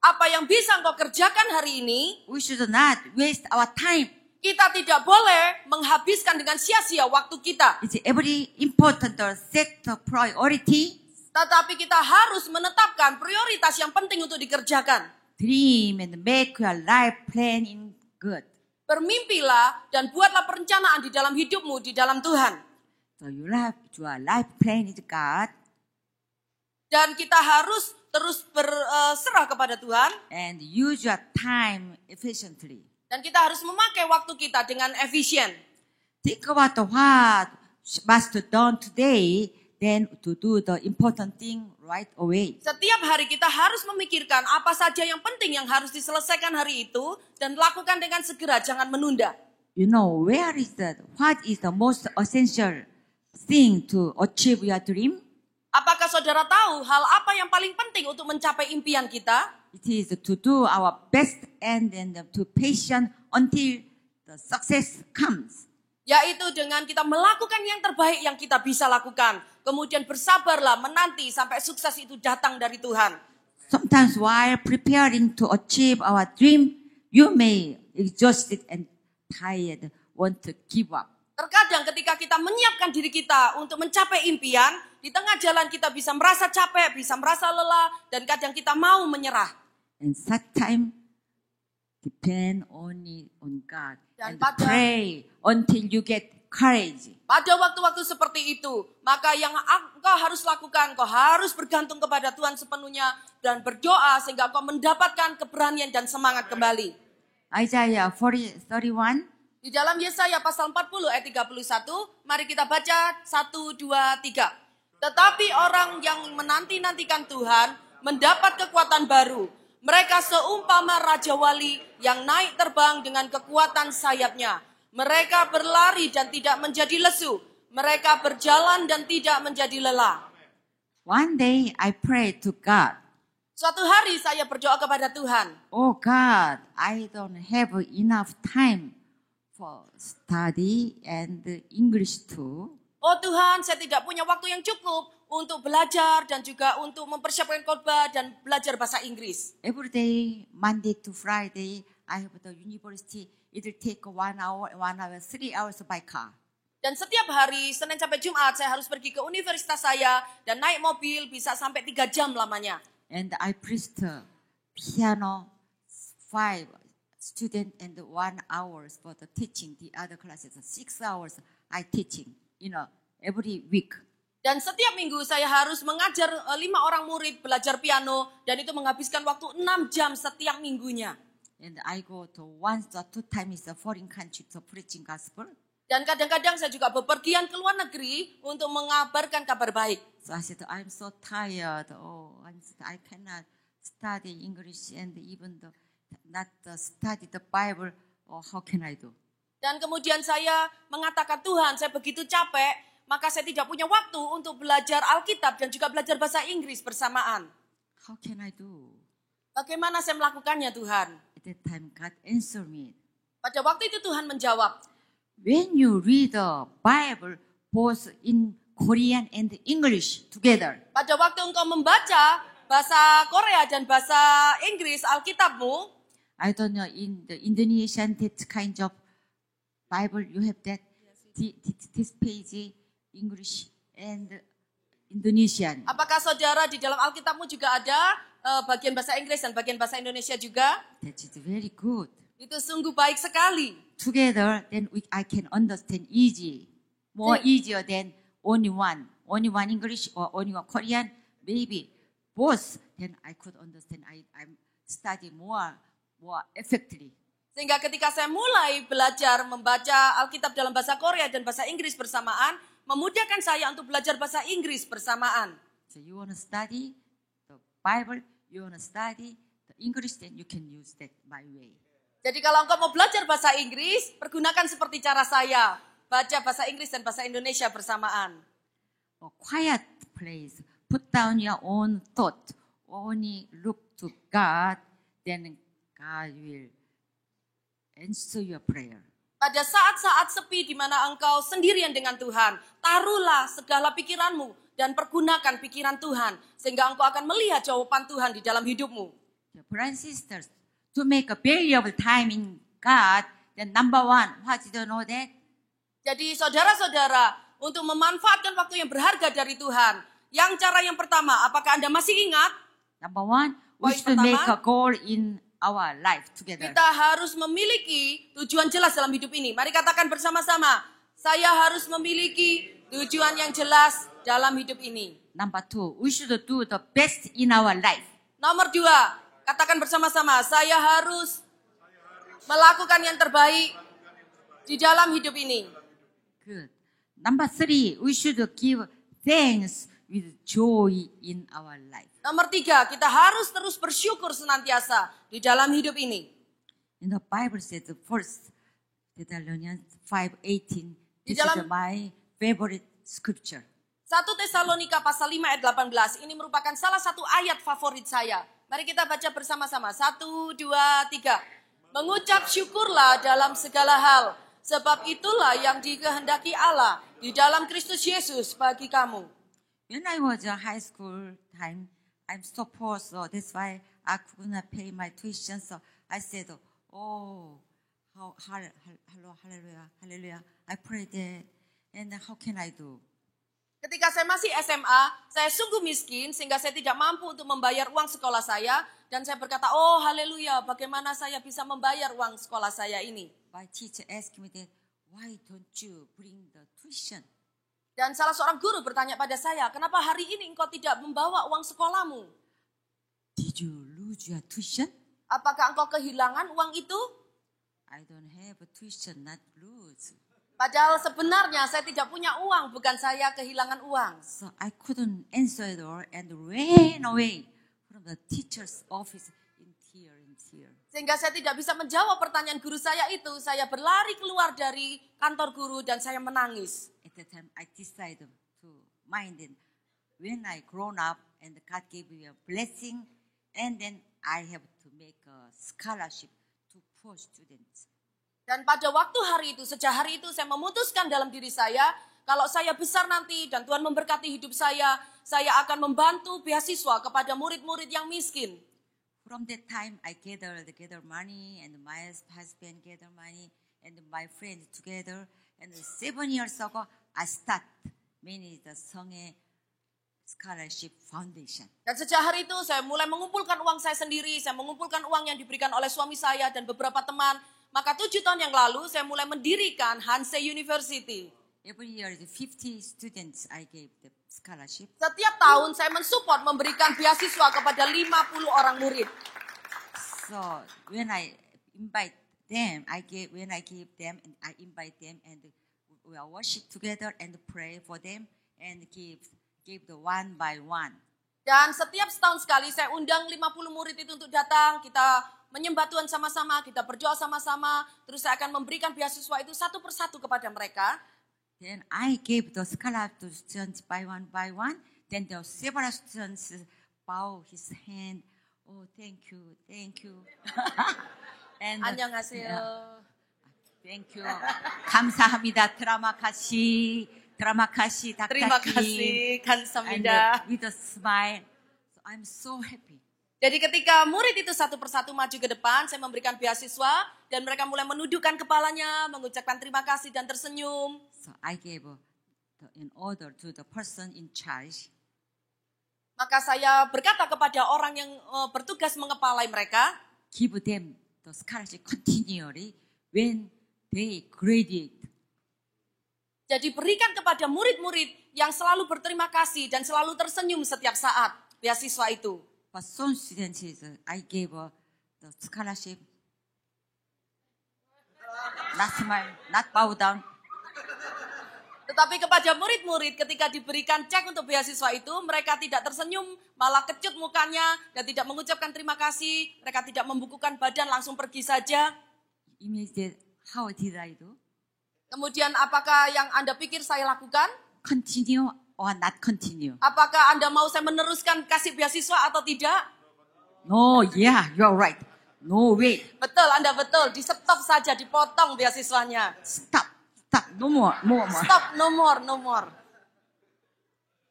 apa yang bisa engkau kerjakan hari ini, we should not waste our time. Kita tidak boleh menghabiskan dengan sia-sia waktu kita. It's every important to set the priority. Tetapi kita harus menetapkan prioritas yang penting untuk dikerjakan. Dream and make your life plan in good. Bermimpilah dan buatlah perencanaan di dalam hidupmu di dalam Tuhan. So your life plan is God. Dan kita harus terus berserah kepada Tuhan. And use your time efficiently. Dan kita harus memakai waktu kita dengan efisien. Think about what must be done today, then to do the important thing right away. Setiap hari kita harus memikirkan apa saja yang penting yang harus diselesaikan hari itu dan lakukan dengan segera, jangan menunda. You know, what is the most essential thing to achieve your dream? Apakah saudara tahu hal apa yang paling penting untuk mencapai impian kita? It is to do our best and then to patient until the success comes. Yaitu dengan kita melakukan yang terbaik yang kita bisa lakukan. Kemudian bersabarlah menanti sampai sukses itu datang dari Tuhan. Sometimes while preparing to achieve our dream, you may exhausted and tired, want to give up. Terkadang ketika kita menyiapkan diri kita untuk mencapai impian, di tengah jalan kita bisa merasa capek, bisa merasa lelah, dan kadang kita mau menyerah. And such time, depend only on God Dan and pray until you get courage. Pada waktu-waktu seperti itu, maka yang engkau harus lakukan, kau harus bergantung kepada Tuhan sepenuhnya dan berdoa sehingga engkau mendapatkan keberanian dan semangat kembali. Isaiah 31. Di dalam Yesaya pasal 40 ayat 31, mari kita baca 1, 2, 3. Tetapi orang yang menanti-nantikan Tuhan mendapat kekuatan baru. Mereka seumpama Raja Wali yang naik terbang dengan kekuatan sayapnya. Mereka berlari dan tidak menjadi lesu. Mereka berjalan dan tidak menjadi lelah. One day I prayed to God. Suatu hari saya berdoa kepada Tuhan. Oh God, I don't have enough time for study and English too. Oh Tuhan, saya tidak punya waktu yang cukup untuk belajar dan juga untuk mempersiapkan khotbah dan belajar bahasa Inggris. Every day, Monday to Friday, I have the university. It will take 1 hour, 3 hours by car. Dan setiap hari, Senin sampai Jumat, saya harus pergi ke universitas saya dan naik mobil bisa sampai 3 jam lamanya. And I preached piano 5 students and 1 hour for the teaching. The other classes 6 hours I teaching, every week. Dan setiap minggu saya harus mengajar 5 orang murid belajar piano dan itu menghabiskan waktu 6 jam setiap minggunya. And I go to 1 or 2 times a foreign country to preaching gospel. Dan kadang-kadang saya juga bepergian ke luar negeri untuk mengabarkan kabar baik. So I said, I'm so tired. I cannot study English and even not study the Bible. How can I do? Dan kemudian saya mengatakan, Tuhan, saya begitu capek, maka saya tidak punya waktu untuk belajar Alkitab dan juga belajar bahasa Inggris bersamaan. How can I do? Bagaimana saya melakukannya, Tuhan? At that time, God answered me. Pada waktu itu Tuhan menjawab, When you read the Bible both in Korean and English together, pada waktu engkau membaca bahasa Korea dan bahasa Inggris Alkitabmu, I don't know, in the Indonesian, that kind of Bible, you have that, this page, English and Indonesian. apakah saudara di dalam Alkitabmu juga ada bagian bahasa Inggris dan bagian bahasa Indonesia juga? That is very good. Itu sungguh baik sekali. Together, then I can understand more easier than only one English or only one Korean, maybe both. Then I could understand. I'm studying more effectively. Sehingga ketika saya mulai belajar membaca Alkitab dalam bahasa Korea dan bahasa Inggris bersamaan, memudahkan saya untuk belajar bahasa Inggris bersamaan. So you want to study the Bible, you want to study the English, then you can use that my way. Jadi kalau engkau mau belajar bahasa Inggris, pergunakan seperti cara saya. Baca bahasa Inggris dan bahasa Indonesia bersamaan. A quiet place, put down your own thought, only look to God, then God will answer your prayer. Pada saat-saat sepi di mana engkau sendirian dengan Tuhan, taruhlah segala pikiranmu dan pergunakan pikiran Tuhan. Sehingga engkau akan melihat jawaban Tuhan di dalam hidupmu. The brothers and sisters, to make a valuable time in God, then number one, what did you know that? Jadi saudara-saudara, untuk memanfaatkan waktu yang berharga dari Tuhan, yang cara yang pertama, apakah Anda masih ingat? Number one, we Poin should make pertama, a goal in our life together. kita harus memiliki tujuan jelas dalam hidup ini. Mari katakan bersama-sama, saya harus memiliki tujuan yang jelas dalam hidup ini. Number two, we should do the best in our life. Nomor 2, katakan bersama-sama, saya harus melakukan yang terbaik di dalam hidup ini. Good. Number three, we should give thanks with joy in our life. Nomor 3, kita harus terus bersyukur senantiasa di dalam hidup ini. In the Bible says, First Thessalonians 5:18. Di This is dalam- my favorite scripture. 1 Tesalonika pasal 5 ayat 18, ini merupakan salah satu ayat favorit saya. Mari kita baca bersama-sama. 1, 2, 3. Mengucap syukurlah dalam segala hal. Sebab itulah yang dikehendaki Allah di dalam Kristus Yesus bagi kamu. When I was in high school time, I'm so poor, so that's why I could not pay my tuition. So I said, oh, hallelujah, hallelujah. I prayed that, and how can I do? Ketika saya masih SMA, saya sungguh miskin sehingga saya tidak mampu untuk membayar uang sekolah saya. Dan saya berkata, oh haleluya, bagaimana saya bisa membayar uang sekolah saya ini? My teacher asked me that, why don't you bring the tuition? Dan salah seorang guru bertanya pada saya, kenapa hari ini engkau tidak membawa uang sekolahmu? Did you lose your tuition? Apakah engkau kehilangan uang itu? I don't have a tuition, not lose. Padahal sebenarnya saya tidak punya uang, bukan saya kehilangan uang. So I couldn't answer the door and ran away from the teacher's office in tear. Sehingga saya tidak bisa menjawab pertanyaan guru saya itu. Saya berlari keluar dari kantor guru dan saya menangis. At that time, I decided to mind it. When I grown up and God gave me a blessing, and then I have to make a scholarship to poor students. Dan pada waktu hari itu, sejak hari itu saya memutuskan dalam diri saya, kalau saya besar nanti dan Tuhan memberkati hidup saya akan membantu beasiswa kepada murid-murid yang miskin. From that time, I gather money, and my husband gather money, and my friends together. And 7 years ago, I start manage the Songhae Scholarship Foundation. Dan sejak hari itu saya mulai mengumpulkan uang saya sendiri, saya mengumpulkan uang yang diberikan oleh suami saya dan beberapa teman. Maka 7 tahun yang lalu saya mulai mendirikan Hansei University. Every year, 50 students I gave the scholarship. Setiap tahun saya mensupport memberikan beasiswa kepada 50 orang murid. So when I invite them, I give them and I invite them and we are worship together and pray for them and give the one by one. Dan setiap setahun sekali saya undang 50 murid itu untuk datang, kita menyembah Tuhan sama-sama, kita berdoa sama-sama, terus saya akan memberikan beasiswa itu satu persatu kepada mereka. Then I gave the scholarship to students by one. Then the several students bow his hand. Oh, thank you. And 안녕하세요. thank you. 감사합니다. 드라마카시 닥터킴. Terima kasih, 감사합니다. And with a smile, so I'm so happy. Jadi ketika murid itu satu persatu maju ke depan, saya memberikan beasiswa dan mereka mulai menundukkan kepalanya, mengucapkan terima kasih dan tersenyum. So I gave an order to the person in charge. Maka saya berkata kepada orang yang bertugas mengepalai mereka, Give them the scholarship continually when they graduate. jadi berikan kepada murid-murid yang selalu berterima kasih dan selalu tersenyum setiap saat beasiswa itu. But some students, I gave the scholarship. Not smile, not bow down. Tetapi kepada murid-murid ketika diberikan cek untuk beasiswa itu, mereka tidak tersenyum, malah kecut mukanya dan tidak mengucapkan terima kasih. Mereka tidak membukukan badan, langsung pergi saja. Immediately, how did I do? Kemudian apakah yang Anda pikir saya lakukan? Continue or not continue? Apakah Anda mau saya meneruskan kasih beasiswa atau tidak? No, yeah, you're right. No way. Betul, Anda betul. Di stop saja, dipotong beasiswanya. Stop. No more. Stop, no more.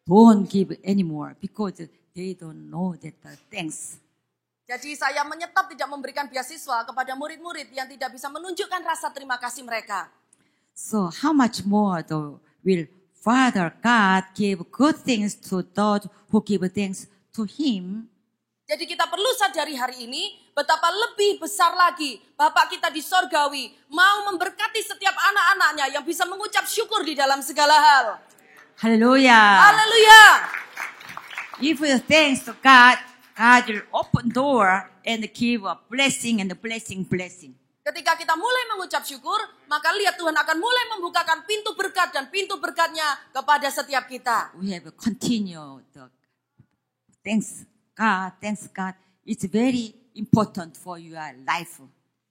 Don't give anymore because they don't know that thanks. Jadi saya menyetop tidak memberikan beasiswa kepada murid-murid yang tidak bisa menunjukkan rasa terima kasih mereka. So how much more will Father God give good things to those who give thanks to Him? Jadi kita perlu sadari hari ini betapa lebih besar lagi Bapak kita di sorgawi mau memberkati setiap anak-anaknya yang bisa mengucap syukur di dalam segala hal. Hallelujah. Haleluya. If you thanks to God, God will open door and give a blessing and a blessing. Ketika kita mulai mengucap syukur, maka lihat Tuhan akan mulai membukakan pintu berkat dan pintu berkatnya kepada setiap kita. We have continued the thanks God. It's very important for your life.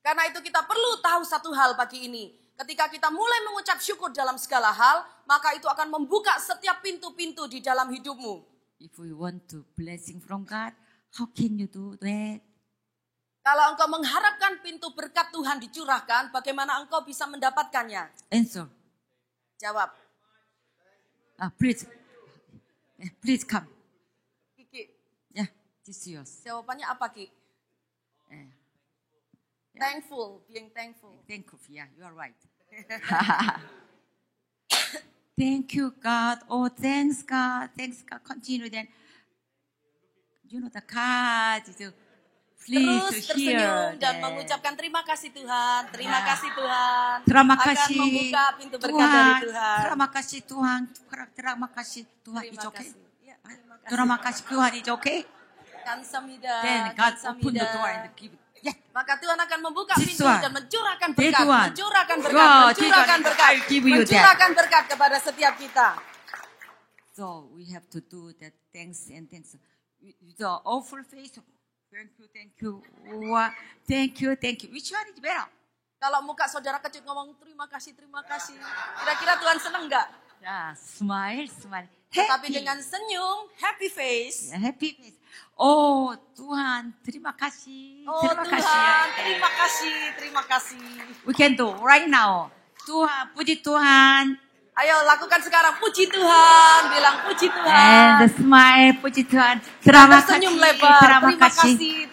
Karena itu kita perlu tahu satu hal pagi ini. Ketika kita mulai mengucap syukur dalam segala hal, maka itu akan membuka setiap pintu-pintu di dalam hidupmu. If we want to blessing from God, how can you do that? Kalau engkau mengharapkan pintu berkat Tuhan dicurahkan, bagaimana engkau bisa mendapatkannya? Answer. Jawab. Please. Please come. Kiki, Yeah, this is yours. jawabannya apa, Ki? Thankful, being thankful. Thank you. Yeah, you are right. Thank you, God. Oh, thanks, God. Thanks, God. Continue then. You know the card. Please Terus to hear tersenyum dan that. mengucapkan terima kasih Tuhan, terima kasih Tuhan. Terima akan kasih membuka pintu berkat dari Tuhan. Terima kasih Tuhan. Terima kasih Tuhan. It's Terima okay. kasih. Ya, terima kasih. Terima kasih Tuhan. It's okay. Kamsahamnida, Then God kamsahamnida. open the door and give. Yeah. Maka Tuhan akan membuka This pintu one. dan mencurahkan That berkat, one. mencurahkan berkat, Wow, mencurahkan this one. berkat, I'll give you that. mencurahkan berkat kepada setiap kita. So we have to do that. Thanks and thanks. The awful face. Thank you, thank you. Wow. Thank you, thank you. Which one is better? Kalau muka saudara kecut ngomong terima kasih, kira-kira Tuhan senang nggak? Yeah, smile, smile. Tetapi Happy. dengan senyum, happy face. Yeah, happy face. Oh, Tuhan, terima kasih. Oh terima Tuhan, kasih. terima kasih. We can do right now. Tuhan, puji Tuhan. Ayo lakukan sekarang, puji Tuhan, bilang puji Tuhan. And the smile, puji Tuhan. Terima kasih. Tersenyum lebar,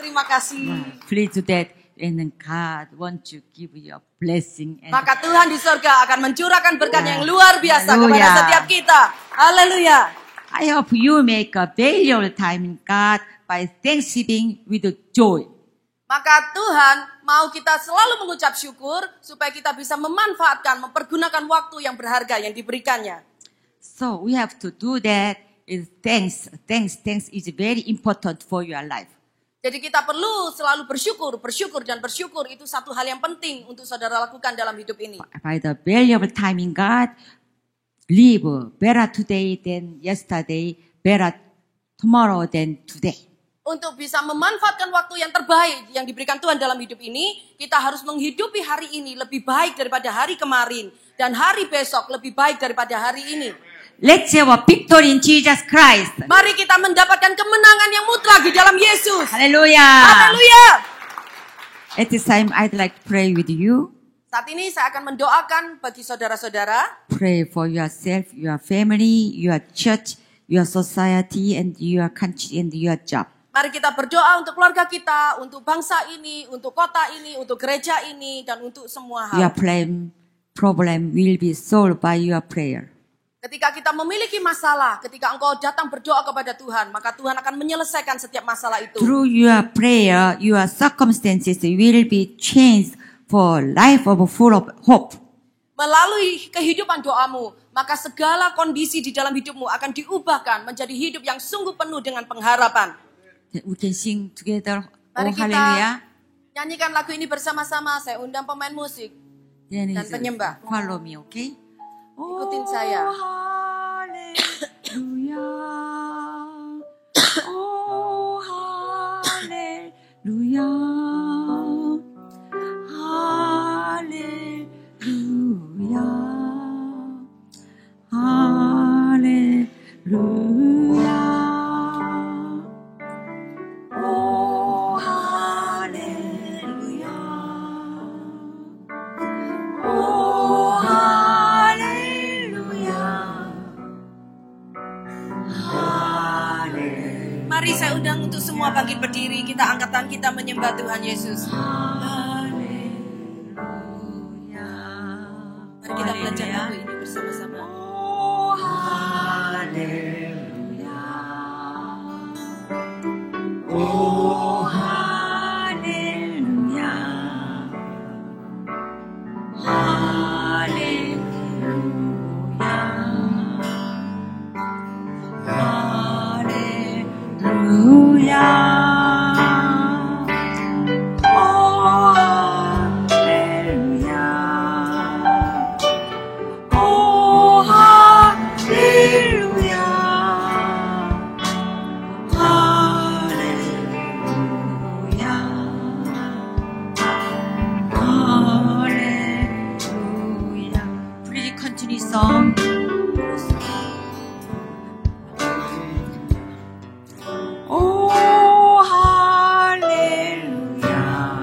terima kasih. Please do that. And then God wants to give you a blessing. And Maka Tuhan di surga akan mencurahkan berkat yang luar biasa kepada Haleluya. setiap kita. Haleluya. I hope you make a valuable time in God by thanksgiving with joy. Maka Tuhan mau kita selalu mengucap syukur supaya kita bisa memanfaatkan, mempergunakan waktu yang berharga yang diberikannya. So we have to do that. Thanks is very important for your life. Jadi kita perlu selalu bersyukur itu satu hal yang penting untuk saudara lakukan dalam hidup ini. By the valuable time in God, live better today than yesterday, better tomorrow than today. Untuk bisa memanfaatkan waktu yang terbaik yang diberikan Tuhan dalam hidup ini, kita harus menghidupi hari ini lebih baik daripada hari kemarin. Dan hari besok lebih baik daripada hari ini. Let's have a victory in Jesus Christ. Mari kita mendapatkan kemenangan yang mutlak di dalam Yesus. Hallelujah. Haleluya. At this time, I'd like to pray with you. Saat ini saya akan mendoakan bagi saudara-saudara. Pray for yourself, your family, your church, your society, and your country, and your job. Mari kita berdoa untuk keluarga kita, untuk bangsa ini, untuk kota ini, untuk gereja ini, dan untuk semua Your hal. problem will be solved by your prayer. Ketika kita memiliki masalah, ketika engkau datang berdoa kepada Tuhan, maka Tuhan akan menyelesaikan setiap masalah itu. Through your prayer, your circumstances will be changed for life of full of hope. Melalui kehidupan doamu, maka segala kondisi di dalam hidupmu akan diubahkan menjadi hidup yang sungguh penuh dengan pengharapan. We can sing together. Mari Oh, kita hallelujah. nyanyikan lagu ini bersama-sama. Saya undang pemain musik. Then Dan is- penyembah. Follow me, okay? Ikutin saya. Hallelujah. Oh, hallelujah. Hallelujah. Hallelujah. Oh, hallelujah. Oh, hallelujah. Hallelujah. Mari saya undang untuk semua bangkit berdiri. Kita angkat tangan kita menyembah Tuhan Yesus. Mari kita belajar lagu ini bersama-sama. Oh, hallelujah. Oh, hallelujah. Hallelujah. Oh, hallelujah. Oh, hallelujah. Hallelujah. Please continue song. Oh, hallelujah.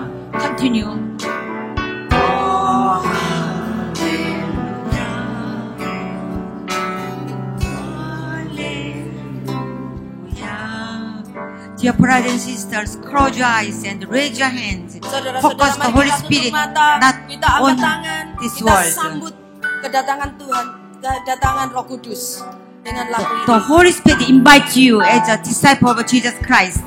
Dear brothers and sisters, close your eyes and raise your hands. Saudara-saudara, Focus the mari Holy kita tutup Spirit, mata, not kita angkat on tangan, this kita world. sambut kedatangan Tuhan, kedatangan Roh Kudus dengan lagu The ini. Holy Spirit invites you as a disciple of Jesus Christ.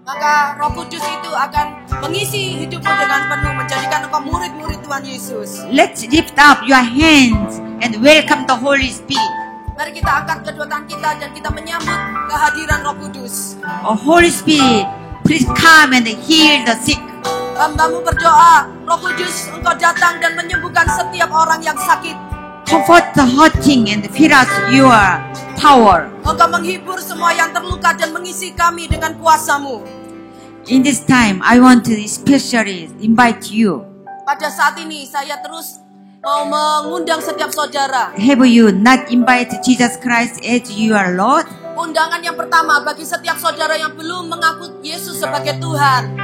Maka Roh Kudus itu akan mengisi hidupmu dengan penuh, menjadikan engkau murid-murid Tuhan Yesus. Let's lift up your hands and welcome the Holy Spirit. Mari kita angkat kedua tangan kita dan kita menyambut kehadiran Roh Kudus. Oh, Holy Spirit, please come and heal the sick. Hambamu berdoa, Roh Kudus engkau datang dan menyembuhkan setiap orang yang sakit. Comfort the hurting and fill us your power. Engkau menghibur semua yang terluka dan mengisi kami dengan kuasa-Mu. In this time, I want to especially invite you. Pada saat ini saya terus mau mengundang setiap saudara. Have you not invited Jesus Christ as your Lord? Undangan yang pertama bagi setiap saudara yang belum mengaku Yesus sebagai Tuhan.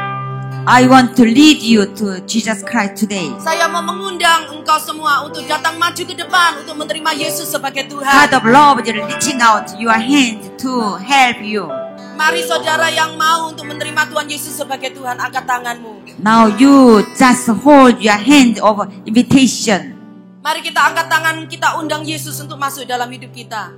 I want to lead you to Jesus Christ today. Saya mau mengundang engkau semua untuk datang maju ke depan untuk menerima Yesus sebagai God Tuhan. of love is reaching out your hand to help you. Mari saudara yang mau untuk menerima Tuhan Yesus sebagai Tuhan, angkat tanganmu. Now you just hold your hand of invitation. Mari kita angkat tangan, kita undang Yesus untuk masuk dalam hidup kita.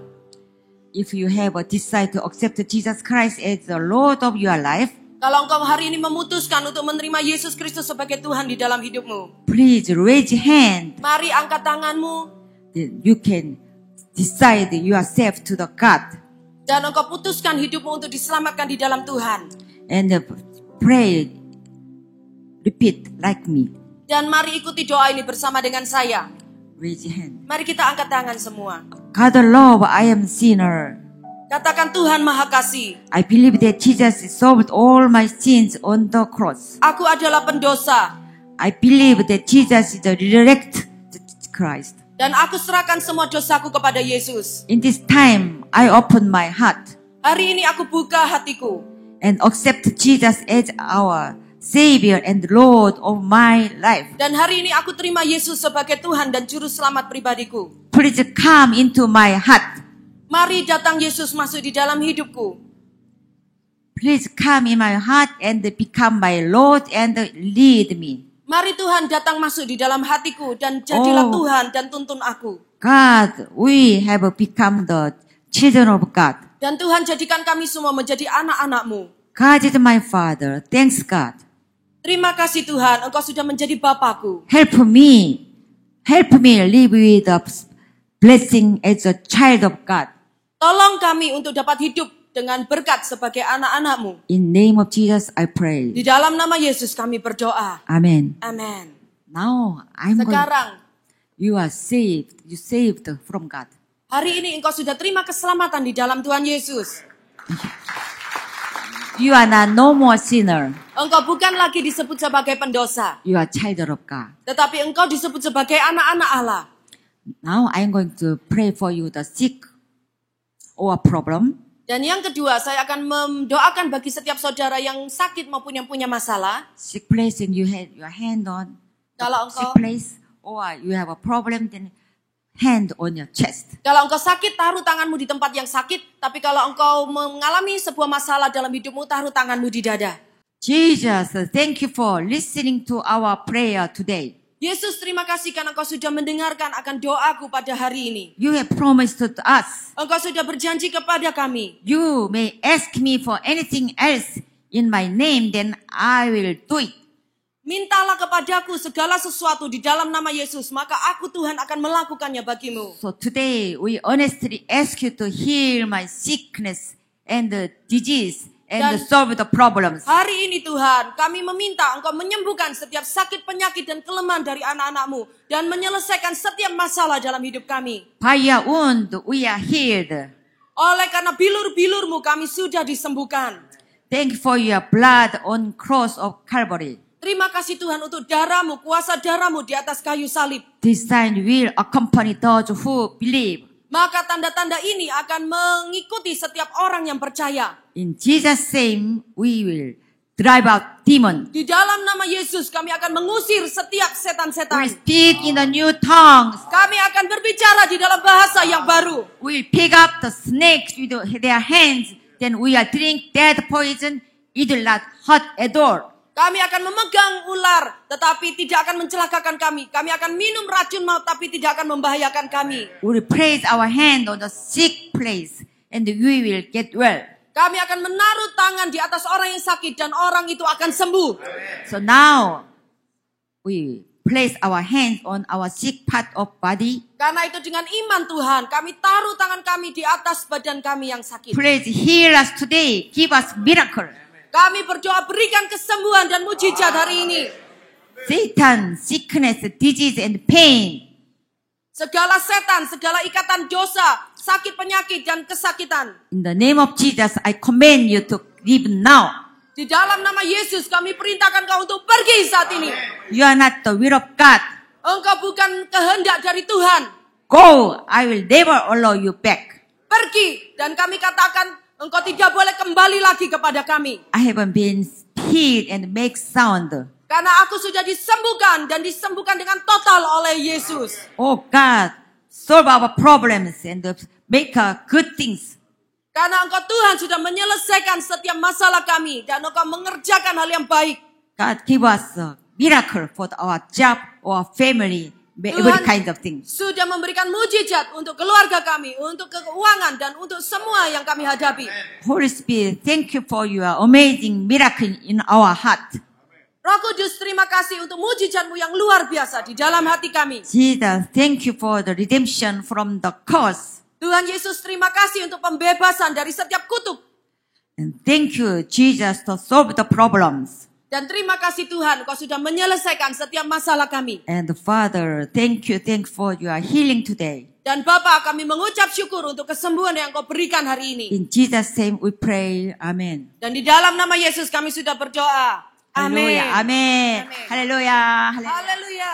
If you have decided to accept Jesus Christ as the Lord of your life, Kalau engkau hari ini memutuskan untuk menerima Yesus Kristus sebagai Tuhan di dalam hidupmu, please raise your hand. mari angkat tanganmu Then you can decide yourself to the God dan engkau putuskan hidupmu untuk diselamatkan di dalam Tuhan. and pray. Repeat like me. Dan mari ikuti doa ini bersama dengan saya. Raise your hand. Mari kita angkat tangan semua. God of love, I am sinner. Katakan, Tuhan Maha Kasih, I believe that Jesus solved all my sins on the cross. aku adalah pendosa. I believe that Jesus is the resurrected Christ. Dan aku serahkan semua dosaku kepada Yesus. In this time, I open my heart Hari ini aku buka hatiku. and accept Jesus as our Savior and Lord of my life. Dan hari ini aku terima Yesus sebagai Tuhan dan Juru Selamat pribadiku. Please come into my heart. Mari datang Yesus masuk di dalam hidupku. Please come in my heart and become my Lord and lead me. Mari Tuhan datang masuk di dalam hatiku dan jadilah Oh. Tuhan dan tuntun aku. God, we have become the children of God. Dan Tuhan jadikan kami semua menjadi anak-anak-Mu. God is my Father. Thanks God. Terima kasih Tuhan, Engkau sudah menjadi Bapakku. Help me live with the blessing as a child of God. Tolong kami untuk dapat hidup dengan berkat sebagai anak-anak-Mu. In name of Jesus, I pray. Di dalam nama Yesus kami berdoa. Amen. Amin. Now, Sekarang, you are saved. You saved from God. hari ini engkau sudah terima keselamatan di dalam Tuhan Yesus. You are not no more sinner. Engkau bukan lagi disebut sebagai pendosa, You are child of God. tetapi engkau disebut sebagai anak-anak Allah. Now, I'm going to pray for you the sick or problem. Dan yang kedua, saya akan mendoakan bagi setiap saudara yang sakit maupun yang punya masalah. Sick place and you have your hand on Kalau sick engkau place or you have a problem, then hand on your chest. Kalau engkau sakit, taruh tanganmu di tempat yang sakit. Tapi kalau engkau mengalami sebuah masalah dalam hidupmu, taruh tanganmu di dada. Jesus, thank you for listening to our prayer today. Yesus, terima kasih karena engkau sudah mendengarkan akan doaku pada hari ini. You have promised to us. Engkau sudah berjanji kepada kami. You may ask me for anything else in my name, then I will do it. Mintalah kepadaku segala sesuatu di dalam nama Yesus, maka aku Tuhan akan melakukannya bagimu. So today, we honestly ask you to heal my sickness and the disease and Dan- solve the problems. Hari ini Tuhan, kami meminta Engkau menyembuhkan setiap sakit, penyakit, dan kelemahan dari anak-anak-Mu. Dan menyelesaikan setiap masalah dalam hidup kami. By your wound, we are healed. Oleh karena bilur-bilur-Mu kami sudah disembuhkan. Thank you for your blood on cross of Calvary. Terima kasih Tuhan untuk darah-Mu, kuasa darah-Mu di atas kayu salib. This sign will accompany those who believe. Maka tanda-tanda ini akan mengikuti setiap orang yang percaya. In Jesus' name, we will drive out demons. Di dalam nama Yesus kami akan mengusir setiap We setan-setan. speak in the new tongues. Kami akan berbicara di dalam bahasa yang baru. We pick up the snakes with their hands then we are drink that poison, it will not hurt at all. Kami akan memegang ular, tetapi tidak akan mencelakakan kami. Kami akan minum racun maut, tapi tidak akan membahayakan kami. We will place our hand on the sick place, and we will get well. Kami akan menaruh tangan di atas orang yang sakit, dan orang itu akan sembuh. So now, we place our hands on our sick part of body. Karena itu dengan iman Tuhan, kami taruh tangan kami di atas badan kami yang sakit. Please heal us today. Give us miracle. Kami berdoa berikan kesembuhan dan mujizat hari ini. Satan, sickness, disease, and pain. Segala setan, segala ikatan dosa, sakit penyakit dan kesakitan. In the name of Jesus, I command you to leave now. Di dalam nama Yesus kami perintahkan kau untuk pergi saat ini. You are not the will of God. Engkau bukan kehendak dari Tuhan. Go, I will never allow you back. Pergi, dan kami katakan engkau tidak boleh kembali lagi kepada kami. I haven't been healed and make sound. Karena aku sudah disembuhkan dan disembuhkan dengan total oleh Yesus. Oh God, solve our problems and make good things. Karena engkau Tuhan sudah menyelesaikan setiap masalah kami dan engkau mengerjakan hal yang baik. God give us a miracle for our job or family, every kind of things. Sudah memberikan mujizat untuk keluarga kami, untuk keuangan dan untuk semua yang kami hadapi. Holy Spirit, thank you for your amazing miracle in our heart. Roh Kudus, terima kasih untuk mujizat-Mu yang luar biasa di dalam hati kami. Jesus, thank you for the redemption from the curse. Tuhan Yesus, terima kasih untuk pembebasan dari setiap kutuk. And thank you, Jesus, to solve the problems. Dan terima kasih Tuhan, Kau sudah menyelesaikan setiap masalah kami. And Father, thank you for your healing today. Dan Bapa, kami mengucap syukur untuk kesembuhan yang Kau berikan hari ini. In Jesus' name we pray, amen. Dan di dalam nama Yesus kami sudah berdoa. Amin. Hallelujah, amen. Amin. Hallelujah. Haleluya.